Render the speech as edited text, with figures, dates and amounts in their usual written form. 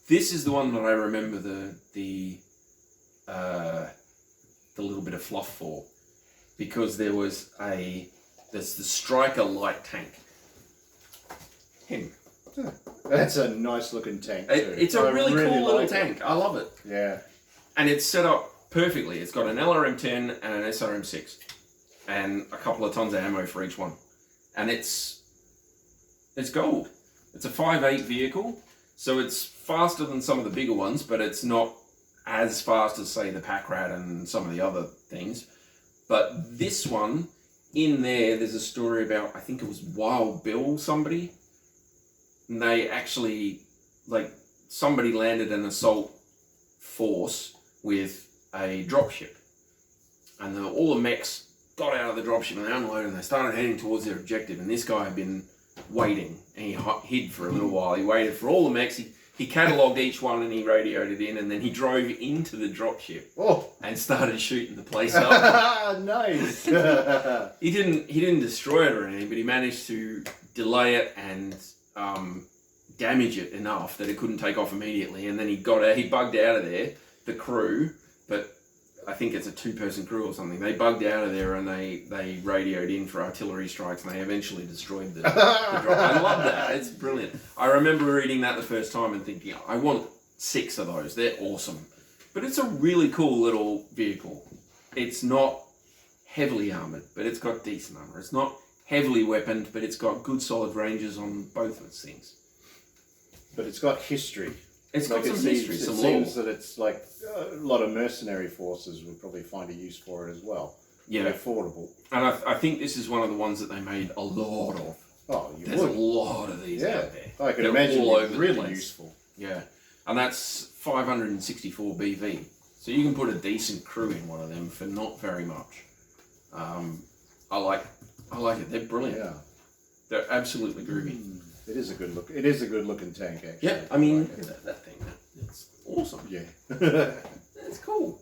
This is the one that I remember the little bit of fluff for, because there's the Striker light tank. Him. That's a nice looking tank too. It's a really cool little tank. I love it. Yeah. And it's set up perfectly. It's got an LRM-10 and an SRM-6 and a couple of tons of ammo for each one. And it's gold. It's a 5.8 vehicle, so it's faster than some of the bigger ones, but it's not as fast as, say, the Pack Rat and some of the other things. But this one, in there's a story about, I think it was Wild Bill somebody. And they actually, somebody landed an assault force with a dropship. And all the mechs got out of the dropship and they unloaded and they started heading towards their objective. And this guy had been waiting and he hid for a little while. He waited for all the mechs. He catalogued each one and he radioed it in, and then he drove into the dropship and started shooting the place up. Nice. He didn't destroy it or anything, but he managed to delay it and damage it enough that it couldn't take off immediately. And then he bugged out of there. The crew, but I think it's a 2-person crew or something. They bugged out of there and they radioed in for artillery strikes, and they eventually destroyed the drop. I love that. It's brilliant. I remember reading that the first time and thinking, I want 6 of those. They're awesome. But it's a really cool little vehicle. It's not heavily armoured, but it's got decent armour. It's not heavily weaponed, but it's got good solid ranges on both of its things. But it's got history. It's got some history, some lore. It seems that it's like a lot of mercenary forces would probably find a use for it as well. Yeah. They're affordable. And I think this is one of the ones that they made a lot of. Oh, There's a lot of these out there. I can imagine all over really the place. Useful. Yeah. And that's 564 BV. So you can put a decent crew in one of them for not very much. I like it. They're brilliant. Yeah. They're absolutely groovy. It is a good look. It is a good looking tank, actually. Yeah, I mean, look at that thing. It's awesome. Yeah. It's cool.